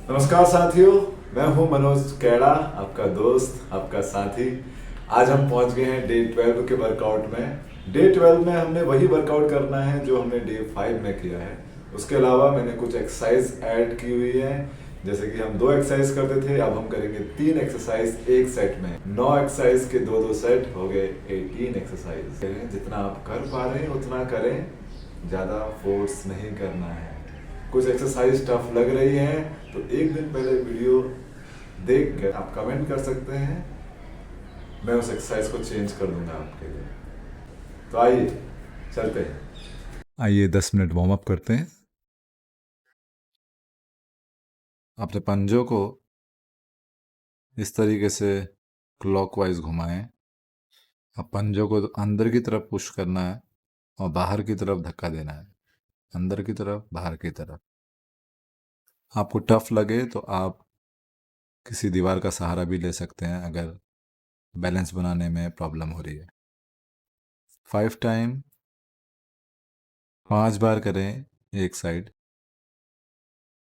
नमस्कार साथियों। मैं हूं मनोज कैड़ा, आपका दोस्त, आपका साथी। आज हम पहुंच गए हैं डे 12 के वर्कआउट में। डे 12 में हमने वही वर्कआउट करना है जो हमने डे 5 में किया है। उसके अलावा मैंने कुछ एक्सरसाइज ऐड की हुई है। जैसे कि हम 2 एक्सरसाइज करते थे, अब हम करेंगे 3 एक्सरसाइज एक सेट में। 9 एक्सरसाइज के दो दो सेट हो गए 18 एक्सरसाइज। जितना आप कर पा रहे हैं उतना करें, ज़्यादा फोर्स नहीं करना है। कुछ एक्सरसाइज टफ लग रही है तो एक दिन पहले वीडियो देख कर आप कमेंट कर सकते हैं, मैं उस एक्सरसाइज को चेंज कर दूंगा आपके लिए। तो आइए चलते हैं। आइए 10 मिनट वार्म अप करते हैं। अपने पंजों को इस तरीके से क्लॉकवाइज घुमाएं। अब पंजों को अंदर की तरफ पुश करना है और बाहर की तरफ धक्का देना है। अंदर की तरफ, बाहर की तरफ। आपको टफ लगे तो आप किसी दीवार का सहारा भी ले सकते हैं अगर बैलेंस बनाने में प्रॉब्लम हो रही है। 5 टाइम 5 बार करें एक साइड।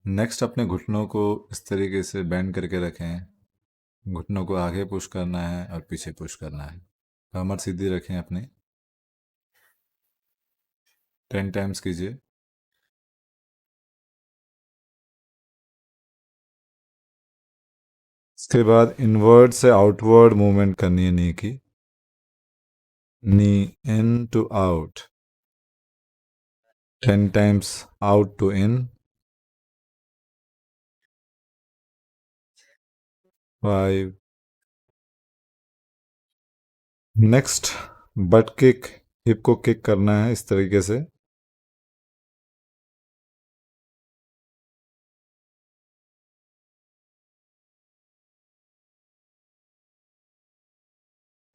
नेक्स्ट अपने घुटनों को इस तरीके से बेंड करके रखें। घुटनों को आगे पुश करना है और पीछे पुश करना है। कमर सीधी रखें अपनी। 10 टाइम्स कीजिए। इसके बाद इनवर्ड से आउटवर्ड मूवमेंट करनी है नी की। Knee in to out. 10 times out to in. 5। Next but kick, hip को किक करना है इस तरीके से।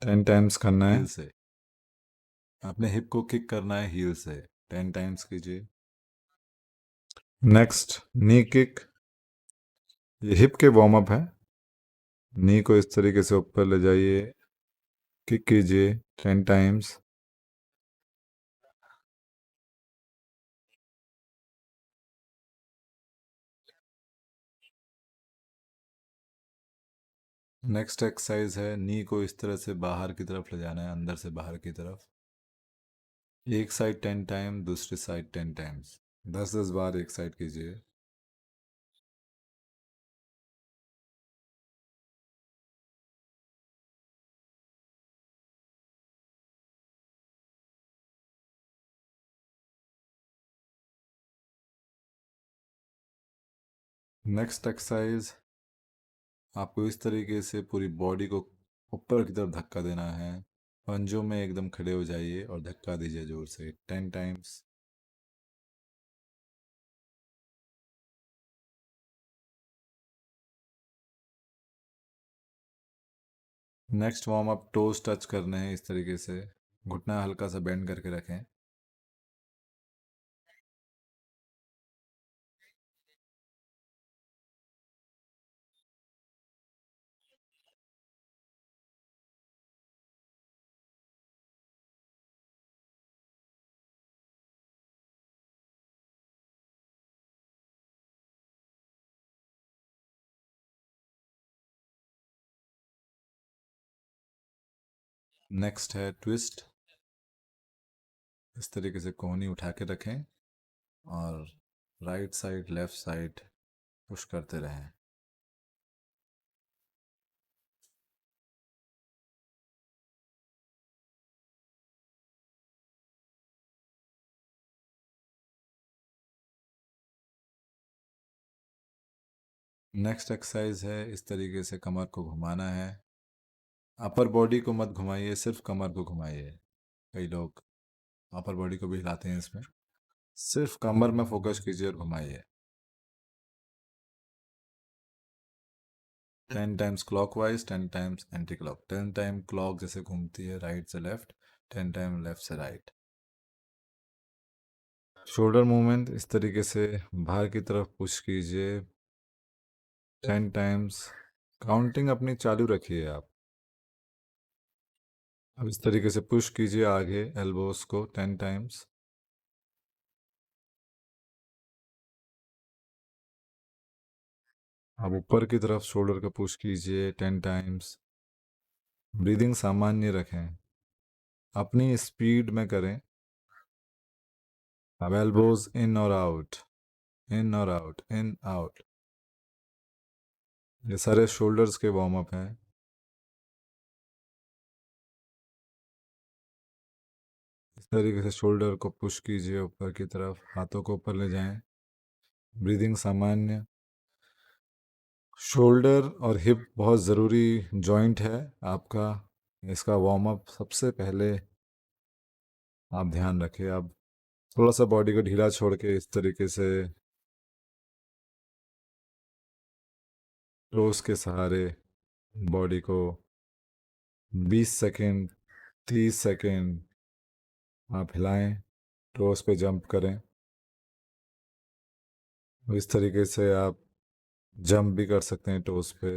10 टाइम्स करना है। हील से अपने हिप को किक करना है, हील से 10 टाइम्स कीजिए। नेक्स्ट नी किक। ये हिप के वार्म अप है। नी को इस तरीके से ऊपर ले जाइए, किक कीजिए 10 टाइम्स। नेक्स्ट एक्सरसाइज है, नी को इस तरह से बाहर की तरफ ले जाना है, अंदर से बाहर की तरफ। एक साइड 10 टाइम, दूसरी साइड 10 टाइम्स। 10-10 बार एक साइड कीजिए। नेक्स्ट एक्सरसाइज, आपको इस तरीके से पूरी बॉडी को ऊपर की तरफ धक्का देना है। पंजों में एकदम खड़े हो जाइए और धक्का दीजिए जोर से 10 times. Next warm up, toes touch करने हैं इस तरीके से। घुटना हल्का सा बेंड करके रखें। नेक्स्ट है ट्विस्ट। इस तरीके से कोहनी उठा के रखें और right side left side push करते रहें। नेक्स्ट एक्सरसाइज है, इस तरीके से कमर को घुमाना है। अपर बॉडी को मत घुमाइए, सिर्फ कमर को घुमाइए। कई लोग अपर बॉडी को भी हिलाते हैं इसमें। सिर्फ कमर में फोकस कीजिए और घुमाइए। 10 times clockwise, 10 times anti clock. 10 time clock जैसे घूमती है राइट से लेफ्ट, 10 टाइम लेफ्ट से राइट। शोल्डर मूवमेंट इस तरीके से बाहर की तरफ पुश कीजिए 10 टाइम्स। काउंटिंग अपनी चालू रखिए आप। अब इस तरीके से पुश कीजिए आगे एल्बोस को 10 टाइम्स। अब ऊपर की तरफ शोल्डर को पुश कीजिए 10 टाइम्स। ब्रीदिंग सामान्य रखें, अपनी स्पीड में करें। अब एल्बोज इन और आउट, इन और आउट, इन आउट। ये सारे शोल्डर्स के वार्म अप हैं। इस तरीके से शोल्डर को पुश कीजिए ऊपर की तरफ, हाथों को ऊपर ले जाएं। ब्रीदिंग सामान्य। शोल्डर और हिप बहुत ज़रूरी जॉइंट है आपका। इसका वार्म अप सबसे पहले आप ध्यान रखें। आप थोड़ा सा बॉडी को ढीला छोड़ के इस तरीके से टोस के सहारे बॉडी को 20 सेकेंड, 30 सेकेंड आप हिलाएं, टोस पे जंप करें। इस तरीके से आप जंप भी कर सकते हैं टोस पे।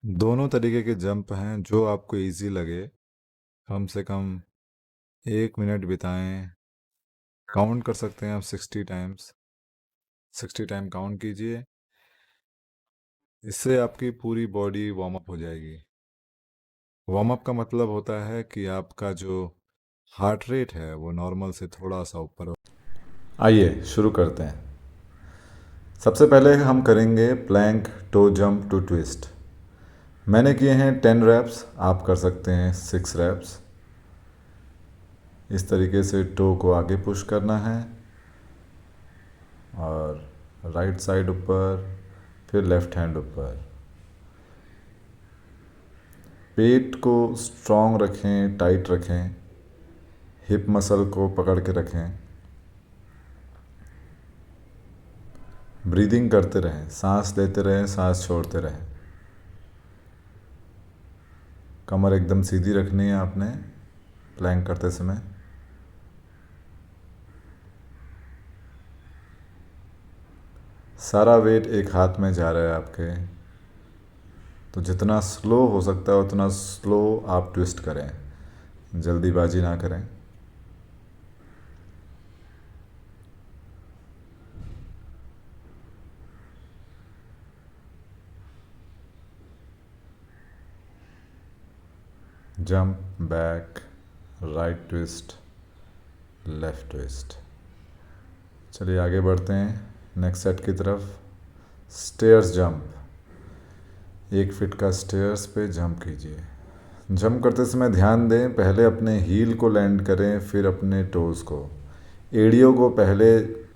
दोनों तरीके के जंप हैं, जो आपको इजी लगे। कम से कम 1 मिनट बिताएं। काउंट कर सकते हैं आप 60 टाइम्स, 60 टाइम काउंट कीजिए। इससे आपकी पूरी बॉडी वार्म अप हो जाएगी। वार्म अप का मतलब होता है कि आपका जो हार्ट रेट है वो नॉर्मल से थोड़ा सा ऊपर हो। आइए शुरू करते हैं। सबसे पहले हम करेंगे plank toe jump to twist. मैंने किए हैं 10 रैप्स, आप कर सकते हैं 6 रैप्स। इस तरीके से टो को आगे पुश करना है और राइट साइड ऊपर, फिर लेफ्ट हैंड ऊपर। पेट को स्ट्रॉन्ग रखें, टाइट रखें। हिप मसल को पकड़ के रखें। ब्रीदिंग करते रहें, सांस लेते रहें, सांस छोड़ते रहें। कमर एकदम सीधी रखनी है आपने प्लैंक करते समय। सारा वेट एक हाथ में जा रहा है आपके, तो जितना स्लो हो सकता है उतना स्लो आप ट्विस्ट करें, जल्दीबाजी ना करें। Jump, back, right twist, left twist. चलिए आगे बढ़ते हैं नेक्स्ट सेट की तरफ। स्टेयर्स जंप, 1 फीट का स्टेयर्स पे जंप कीजिए। जंप करते समय ध्यान दें, पहले अपने हील को लैंड करें, फिर अपने टोज़ को। एड़ियों को पहले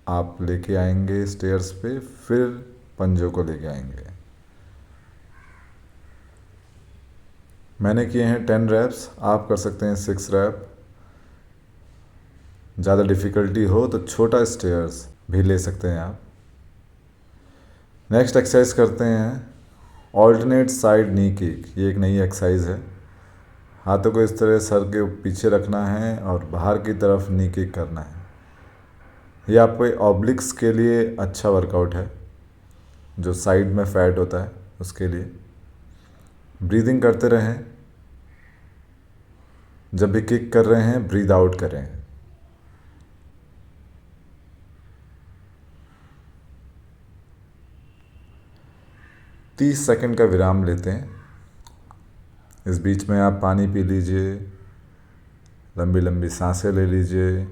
आप लेके आएंगे स्टेयर्स पे, फिर पंजों को लेके आएंगे। मैंने किए हैं 10 रैप्स, आप कर सकते हैं 6 रैप। ज़्यादा डिफ़िकल्टी हो तो छोटा स्टेयर्स भी ले सकते हैं आप। नेक्स्ट एक्सरसाइज करते हैं ऑल्टरनेट साइड नी किक। ये एक नई एक्सरसाइज है। हाथों को इस तरह सर के पीछे रखना है और बाहर की तरफ नी किक करना है। ये आपके ऑब्लिक्स के लिए अच्छा वर्कआउट है, जो साइड में फैट होता है उसके लिए। ब्रीदिंग करते रहें। जब भी किक कर रहे हैं ब्रीद आउट करें। तीस सेकंड का विराम लेते हैं। इस बीच में आप पानी पी लीजिए, लंबी लंबी सांसें ले लीजिए।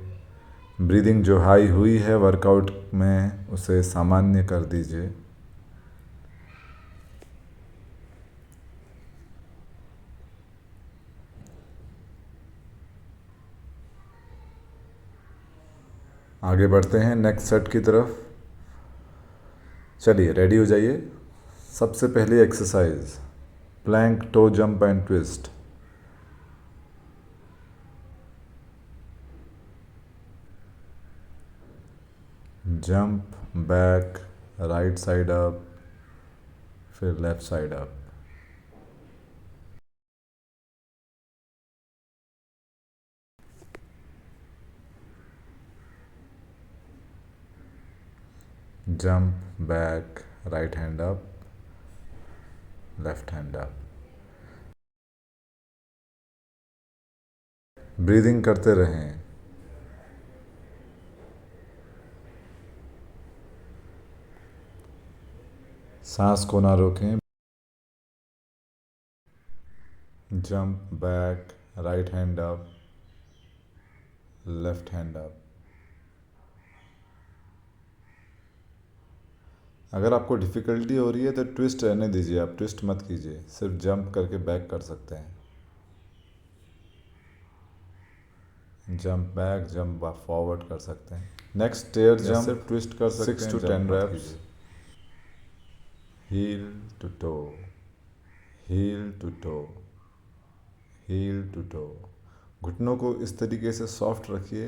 ब्रीदिंग जो हाई हुई है वर्कआउट में उसे सामान्य कर दीजिए। आगे बढ़ते हैं नेक्स्ट सेट की तरफ। चलिए रेडी हो जाइए। सबसे पहली exercise plank toe jump and twist. Jump, back, right side up, फिर left side up. Jump, back, right hand up, left hand up. Breathing करते रहें। सांस को ना रोकें। Jump back, right hand up, left hand up. अगर आपको difficulty हो रही है तो ट्विस्ट रहने दीजिए, आप ट्विस्ट मत कीजिए, सिर्फ जंप करके बैक कर सकते हैं। जंप बैक, जंप फॉरवर्ड कर सकते हैं। नेक्स्ट स्टेयर जंप, सिर्फ ट्विस्ट कर सकते हैं, 6 to 10 reps। Heel to toe, heel to toe, heel to toe. घुटनों को इस तरीके से सॉफ्ट रखिए,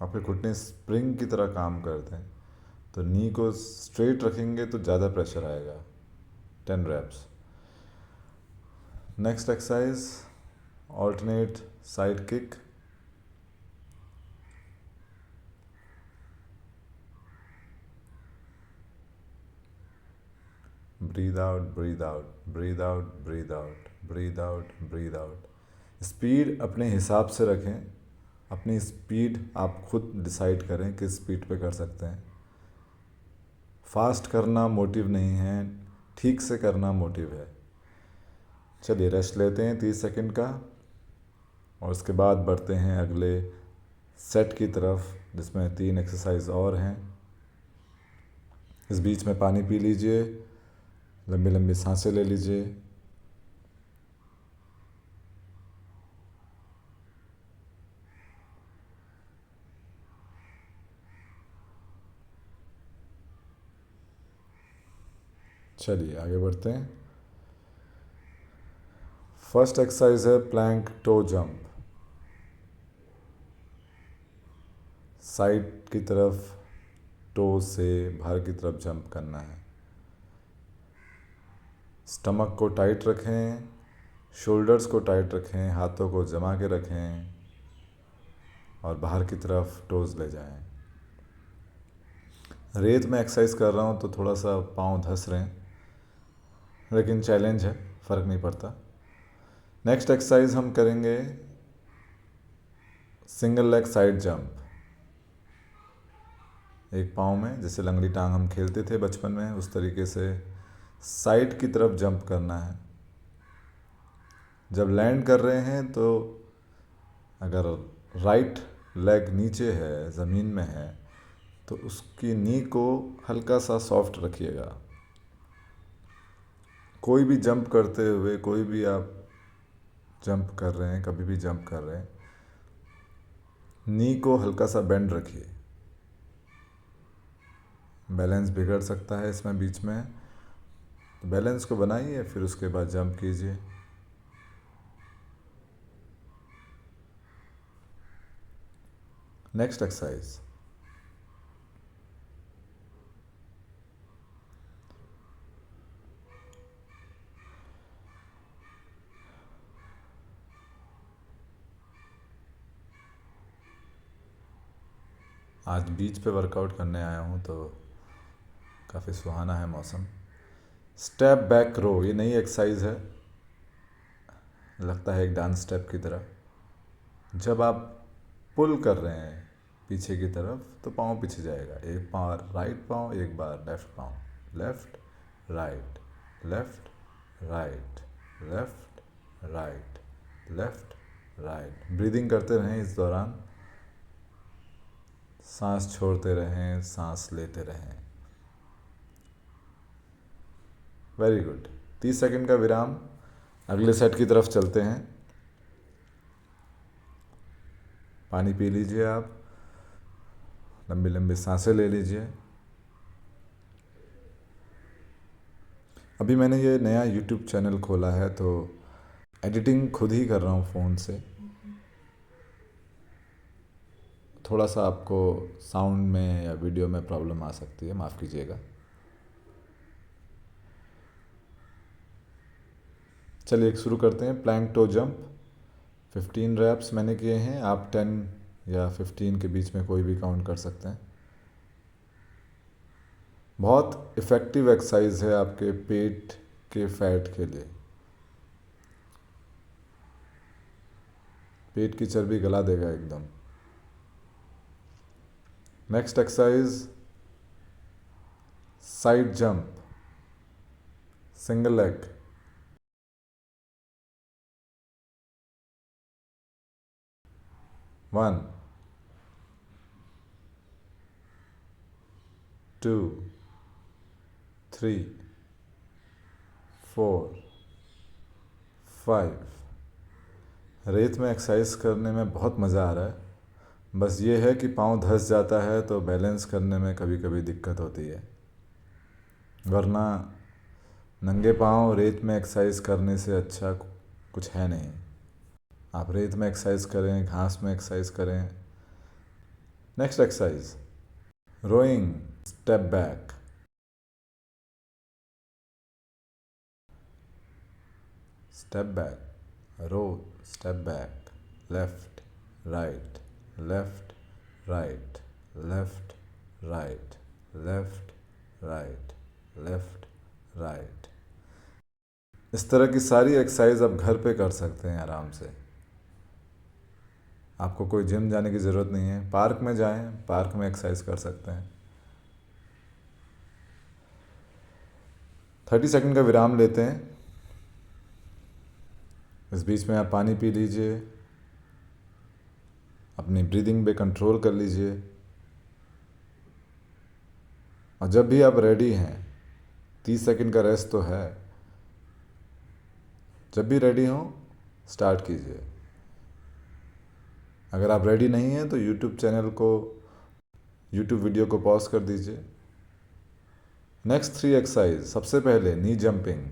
आपके घुटने स्प्रिंग की तरह काम करते हैं। तो नी को स्ट्रेट रखेंगे तो ज़्यादा प्रेशर आएगा। 10 reps। Next exercise, alternate side kick. Breathe out, breathe out, breathe out, breathe out, breathe out, breathe out. Speed अपने हिसाब से रखें, अपनी स्पीड आप खुद डिसाइड करें किस स्पीड पे कर सकते हैं। फास्ट करना मोटिव नहीं है, ठीक से करना मोटिव है। चलिए रेस्ट लेते हैं 30 सेकंड का, और उसके बाद बढ़ते हैं अगले सेट की तरफ, जिसमें 3 एक्सरसाइज और हैं। इस बीच में पानी पी लीजिए, लंबी लंबी सांसें ले लीजिए। चलिए आगे बढ़ते हैं। फर्स्ट एक्सरसाइज है प्लैंक टो जंप। साइड की तरफ टो से बाहर की तरफ जंप करना है। स्टमक को टाइट रखें, शोल्डर्स को टाइट रखें, हाथों को जमा के रखें और बाहर की तरफ टोज ले जाएं। रेत में एक्सरसाइज कर रहा हूँ तो थोड़ा सा पाँव धंस रहे हैं, लेकिन चैलेंज है, फ़र्क नहीं पड़ता। नेक्स्ट एक्सरसाइज हम करेंगे सिंगल लेग साइड जंप। एक पाँव में, जैसे लंगड़ी टांग हम खेलते थे बचपन में, उस तरीके से साइड की तरफ जंप करना है। जब लैंड कर रहे हैं तो अगर राइट लेग नीचे है, ज़मीन में है, तो उसकी नी को हल्का सा सॉफ्ट रखिएगा। कोई भी जंप करते हुए, कोई भी आप जंप कर रहे हैं, कभी भी जंप कर रहे हैं, नी को हल्का सा बेंड रखिए। बैलेंस बिगड़ सकता है इसमें बीच में, तो बैलेंस को बनाइए, फिर उसके बाद जंप कीजिए। नेक्स्ट एक्सरसाइज, आज बीच पे वर्कआउट करने आया हूँ तो काफ़ी सुहाना है मौसम। स्टेप बैक रो, ये नई एक्सरसाइज है, लगता है एक डांस स्टेप की तरह। जब आप पुल कर रहे हैं पीछे की तरफ तो पाँव पीछे जाएगा, एक बार राइट पाँव, एक बार लेफ्ट पाँव, left right, left right, left right, left right. Breathing करते रहें इस दौरान, सांस छोड़ते रहें, सांस लेते रहें। Very good. 30 सेकंड का विराम, अगले सेट की तरफ चलते हैं। पानी पी लीजिए आप, लंबी लंबी सांसें ले लीजिए। अभी मैंने ये नया यूट्यूब चैनल खोला है तो एडिटिंग खुद ही कर रहा हूँ फ़ोन से। थोड़ा सा आपको साउंड में या वीडियो में प्रॉब्लम आ सकती है, माफ़ कीजिएगा। चलिए शुरू करते हैं। प्लैंक टो जंप 15 रैप्स मैंने किए हैं, आप 10 या 15 के बीच में कोई भी काउंट कर सकते हैं। बहुत इफ़ेक्टिव एक्सरसाइज है आपके पेट के फैट के लिए। पेट की चर्बी गला देगा एकदम। Next exercise side jump, single leg. 1 2 3 4 5। रेत में एक्सरसाइज करने में बहुत मज़ा आ रहा है, बस ये है कि पाँव धंस जाता है तो बैलेंस करने में कभी कभी दिक्कत होती है, वरना नंगे पाँव रेत में एक्सरसाइज करने से अच्छा कुछ है नहीं। आप रेत में एक्सरसाइज करें, घास में एक्सरसाइज करें। Next exercise rowing, step back, step back, row, step back, left right, left right, left right, left right, left right. इस तरह की सारी एक्सरसाइज आप घर पे कर सकते हैं आराम से। आपको कोई जिम जाने की ज़रूरत नहीं है, पार्क में जाएं, पार्क में एक्सरसाइज कर सकते हैं। 30 सेकंड का विराम लेते हैं। इस बीच में आप पानी पी लीजिए, अपनी ब्रीदिंग पे कंट्रोल कर लीजिए, और जब भी आप रेडी हैं, 30 सेकंड का रेस्ट तो है, जब भी रेडी हो स्टार्ट कीजिए। अगर आप रेडी नहीं हैं तो यूट्यूब वीडियो को पॉज कर दीजिए। Next 3 exercise. सबसे पहले नी जंपिंग,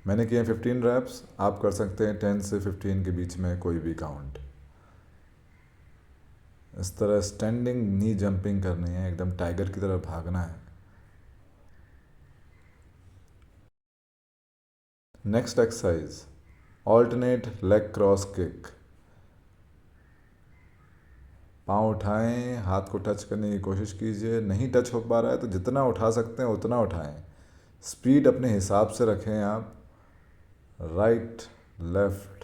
मैंने किए 15 रैप्स, आप कर सकते हैं 10 से 15 के बीच में कोई भी काउंट। इस तरह स्टैंडिंग नी जंपिंग करनी है, एकदम टाइगर की तरह भागना है। Next exercise alternate leg cross kick. पाँव उठाएं, हाथ को टच करने की कोशिश कीजिए, नहीं टच हो पा रहा है तो जितना उठा सकते हैं उतना उठाएं। स्पीड अपने हिसाब से रखें आप। Right left,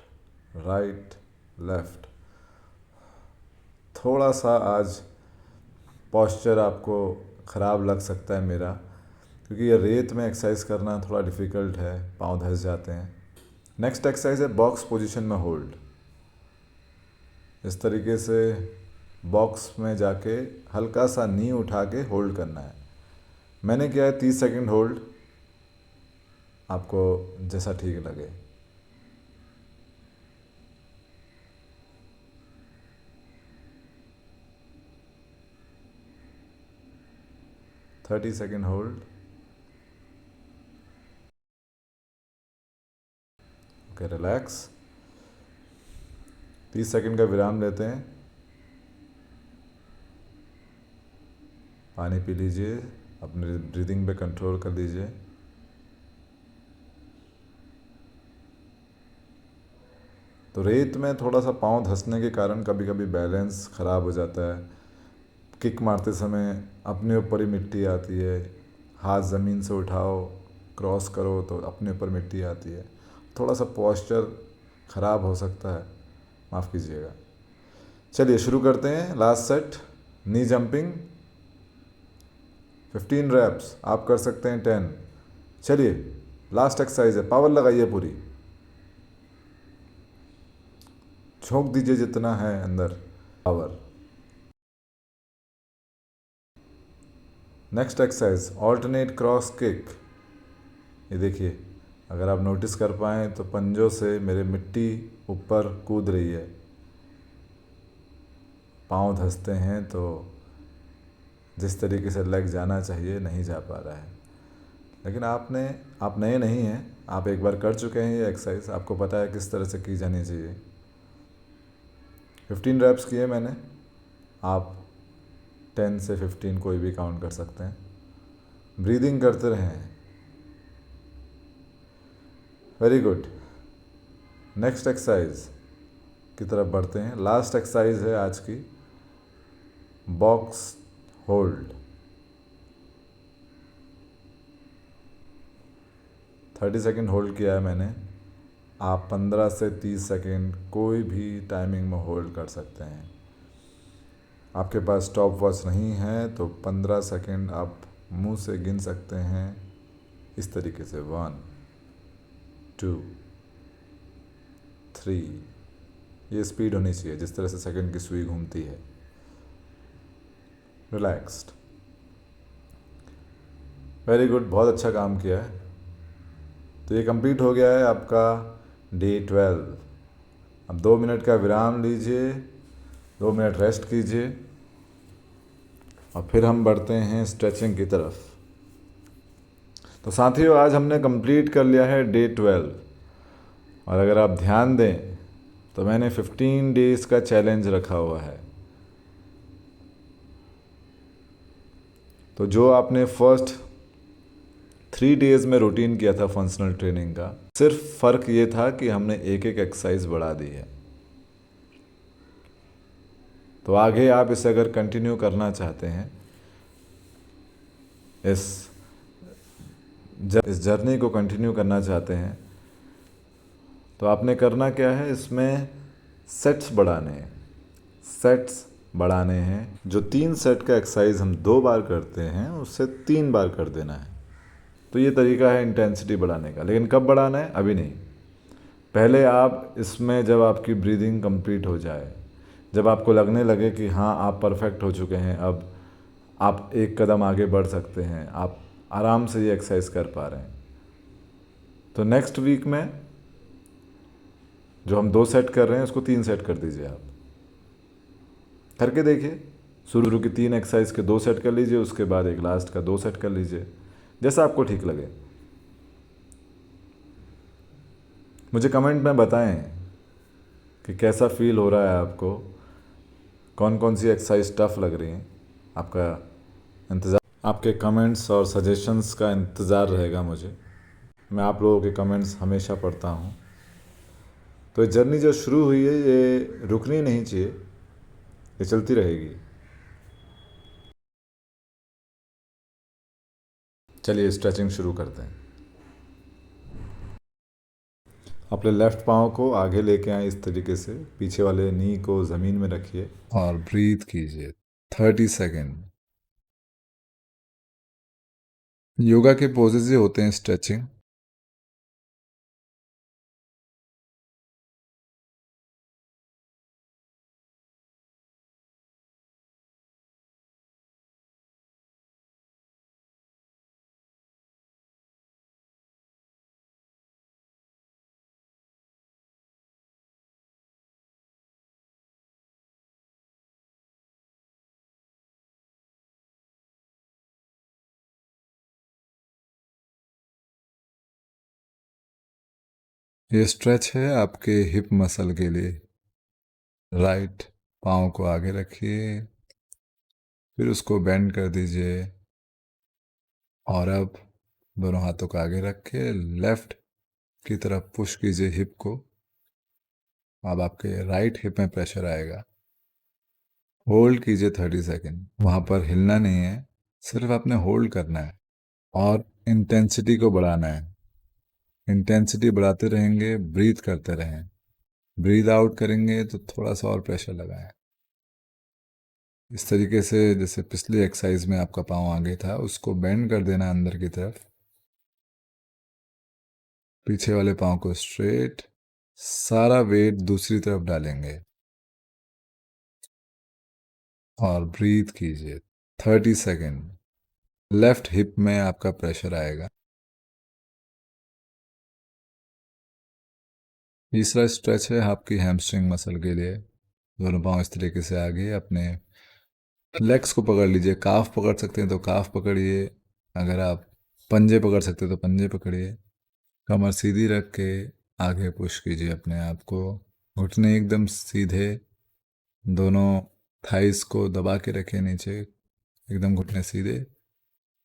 right left. थोड़ा सा आज पॉस्चर आपको ख़राब लग सकता है मेरा, क्योंकि ये रेत में एक्सरसाइज करना थोड़ा डिफ़िकल्ट है, पाँव धंस जाते हैं। नेक्स्ट एक्सरसाइज है बॉक्स पोजीशन में होल्ड। इस तरीके से बॉक्स में जाके हल्का सा नी उठा के होल्ड करना है। मैंने किया है 30 सेकंड होल्ड, आपको जैसा ठीक लगे। Thirty second hold. Okay, relax. 30 second का विराम लेते हैं। पानी पी लीजिए, अपने ब्रीदिंग पे कंट्रोल कर लीजिए। तो रेत में थोड़ा सा पाँव धंसने के कारण कभी कभी बैलेंस ख़राब हो जाता है। किक मारते समय अपने ऊपर ही मिट्टी आती है, हाथ ज़मीन से उठाओ, क्रॉस करो तो अपने ऊपर मिट्टी आती है, थोड़ा सा पॉस्चर ख़राब हो सकता है, माफ़ कीजिएगा। चलिए शुरू करते हैं। लास्ट सेट नी जंपिंग, 15 रैप्स, आप कर सकते हैं 10। चलिए लास्ट एक्सरसाइज है, पावर लगाइए पूरी, झोंक दीजिए जितना है अंदर power. Next exercise alternate cross kick. ये देखिए, अगर आप नोटिस कर पाएँ तो पंजों से मेरे मिट्टी ऊपर कूद रही है, पाँव धंसते हैं तो जिस तरीके से लेग जाना चाहिए नहीं जा पा रहा है। लेकिन आप नए नहीं हैं, आप एक बार कर चुके हैं ये एक्सरसाइज, आपको पता है किस तरह से की जानी चाहिए। 15 रैप्स किए मैंने, आप 10 से 15 कोई भी काउंट कर सकते हैं। ब्रीदिंग करते रहें। Very good. नेक्स्ट एक्सरसाइज की तरफ बढ़ते हैं। लास्ट एक्सरसाइज है आज की, बॉक्स होल्ड। 30 सेकंड होल्ड किया है मैंने, आप 15 से 30 सेकंड कोई भी टाइमिंग में होल्ड कर सकते हैं। आपके पास स्टॉप वॉच नहीं है तो 15 सेकंड आप मुंह से गिन सकते हैं इस तरीके से। 1 2 3। ये स्पीड होनी चाहिए जिस तरह से सेकंड की सुई घूमती है। रिलैक्स्ड। वेरी गुड, बहुत अच्छा काम किया है। तो ये कंप्लीट हो गया है आपका डे 12। अब 2 मिनट का विराम लीजिए, 2 मिनट रेस्ट कीजिए और फिर हम बढ़ते हैं स्ट्रेचिंग की तरफ। तो साथियों, आज हमने कंप्लीट कर लिया है डे 12। और अगर आप ध्यान दें तो मैंने 15 डेज़ का चैलेंज रखा हुआ है। तो जो आपने फर्स्ट 3 डेज़ में रूटीन किया था फंक्शनल ट्रेनिंग का, सिर्फ फ़र्क ये था कि हमने एक एक एक्सरसाइज बढ़ा दी है। तो आगे आप इसे अगर कंटिन्यू करना चाहते हैं, इस जर्नी को कंटिन्यू करना चाहते हैं, तो आपने करना क्या है, इसमें सेट्स बढ़ाने हैं। सेट्स बढ़ाने हैं। जो 3 सेट का एक्सरसाइज हम 2 बार करते हैं उससे 3 बार कर देना है। तो ये तरीका है इंटेंसिटी बढ़ाने का। लेकिन कब बढ़ाना है, अभी नहीं। पहले आप इसमें जब आपकी ब्रीदिंग कंप्लीट हो जाए, जब आपको लगने लगे कि हाँ आप परफेक्ट हो चुके हैं, अब आप एक कदम आगे बढ़ सकते हैं, आप आराम से ये एक्सरसाइज कर पा रहे हैं, तो नेक्स्ट वीक में जो हम 2 सेट कर रहे हैं उसको 3 सेट कर दीजिए। आप करके देखिए। शुरू की 3 एक्सरसाइज के 2 सेट कर लीजिए, उसके बाद एक लास्ट का 2 सेट कर लीजिए, जैसा आपको ठीक लगे। मुझे कमेंट में बताएं कि कैसा फील हो रहा है आपको, कौन कौन सी एक्सरसाइज टफ लग रही हैं। आपका इंतज़ार, आपके कमेंट्स और सजेशंस का इंतज़ार रहेगा मुझे। मैं आप लोगों के कमेंट्स हमेशा पढ़ता हूँ। तो ये जर्नी जो शुरू हुई है ये रुकनी नहीं चाहिए, ये चलती रहेगी। चलिए स्ट्रेचिंग शुरू करते हैं। अपने लेफ़्ट पाँव को आगे लेके आए इस तरीके से, पीछे वाले नी को ज़मीन में रखिए और ब्रीथ कीजिए 30 सेकेंड। योगा के पोजेज ही होते हैं स्ट्रेचिंग। ये स्ट्रेच है आपके हिप मसल के लिए। राइट पाँव को आगे रखिए, फिर उसको बेंड कर दीजिए और अब दोनों हाथों को आगे रख के लेफ्ट की तरफ पुश कीजिए हिप को। अब आपके राइट हिप में प्रेशर आएगा। होल्ड कीजिए 30 सेकेंड। वहाँ पर हिलना नहीं है, सिर्फ आपने होल्ड करना है और इंटेंसिटी को बढ़ाना है। इंटेंसिटी बढ़ाते रहेंगे, ब्रीथ करते रहें। ब्रीथ आउट करेंगे तो थोड़ा सा और प्रेशर लगाएं। इस तरीके से जैसे पिछली एक्सरसाइज में आपका पाँव आगे था, उसको बेंड कर देना अंदर की तरफ। पीछे वाले पाँव को स्ट्रेट, सारा वेट दूसरी तरफ डालेंगे और ब्रीथ कीजिए 30 सेकेंड। लेफ्ट हिप में आपका प्रेशर आएगा। तीसरा स्ट्रेच है आपकी हैमस्ट्रिंग मसल के लिए। दोनों पाँव इस तरीके से आगे, अपने लेग्स को पकड़ लीजिए। काफ पकड़ सकते हैं तो काफ पकड़िए, अगर आप पंजे पकड़ सकते हैं तो पंजे पकड़िए। कमर सीधी रख के आगे पुश कीजिए अपने आप को। घुटने एकदम सीधे, दोनों थाइस को दबा के रखें नीचे, एकदम घुटने सीधे,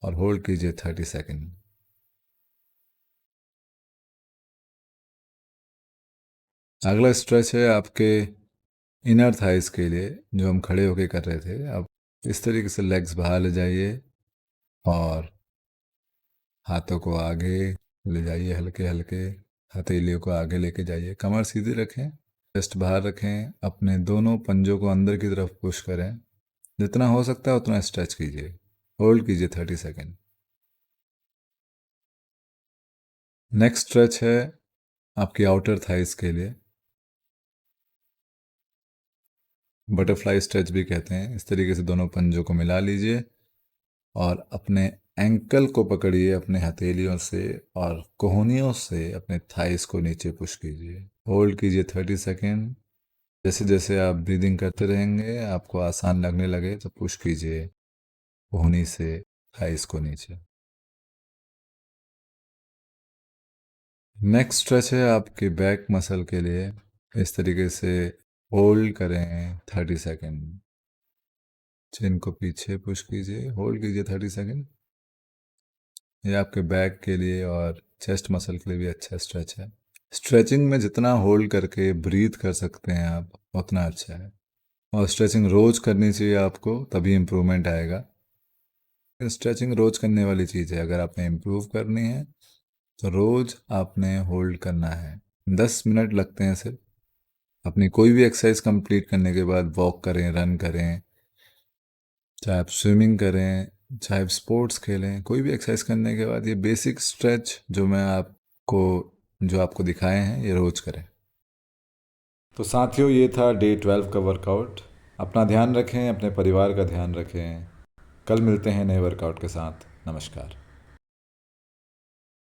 और होल्ड कीजिए 30 सेकेंड। अगला स्ट्रेच है आपके इनर थाइस के लिए, जो हम खड़े होके कर रहे थे। अब इस तरीके से लेग्स बाहर ले जाइए और हाथों को आगे ले जाइए, हल्के हल्के हथेलियों को आगे लेके जाइए। कमर सीधी रखें, चेस्ट बाहर रखें, अपने दोनों पंजों को अंदर की तरफ पुश करें जितना हो सकता है उतना स्ट्रेच कीजिए। होल्ड कीजिए 30 सेकेंड। नेक्स्ट स्ट्रेच है आपकी आउटर थाइस के लिए, बटरफ्लाई स्ट्रेच भी कहते हैं। इस तरीके से दोनों पंजों को मिला लीजिए और अपने एंकल को पकड़िए अपने हथेलियों से और कोहनियों से अपने थाइस को नीचे पुश कीजिए। होल्ड कीजिए 30 सेकेंड। जैसे जैसे आप ब्रीदिंग करते रहेंगे आपको आसान लगने लगे तो पुश कीजिए कोहनी से थाइस को नीचे। नेक्स्ट स्ट्रेच है आपके बैक मसल के लिए। इस तरीके से होल्ड करें 30 सेकेंड। चिन को पीछे पुश कीजिए, होल्ड कीजिए 30 सेकेंड। ये आपके बैक के लिए और चेस्ट मसल के लिए भी अच्छा स्ट्रेच है। स्ट्रेचिंग में जितना होल्ड करके ब्रीथ कर सकते हैं आप उतना अच्छा है, और स्ट्रेचिंग रोज करनी चाहिए आपको, तभी इम्प्रूवमेंट आएगा। स्ट्रेचिंग रोज करने वाली चीज़ है। अगर आपने इम्प्रूव करनी है तो रोज आपने होल्ड करना है। 10 मिनट लगते हैं सिर्फ। अपनी कोई भी एक्सरसाइज कंप्लीट करने के बाद वॉक करें, रन करें, चाहे आप स्विमिंग करें, चाहे आप स्पोर्ट्स खेलें, कोई भी एक्सरसाइज करने के बाद ये बेसिक स्ट्रेच जो आपको दिखाए हैं ये रोज करें। तो साथियों, ये था डे 12 का वर्कआउट। अपना ध्यान रखें, अपने परिवार का ध्यान रखें। कल मिलते हैं नए वर्कआउट के साथ। नमस्कार।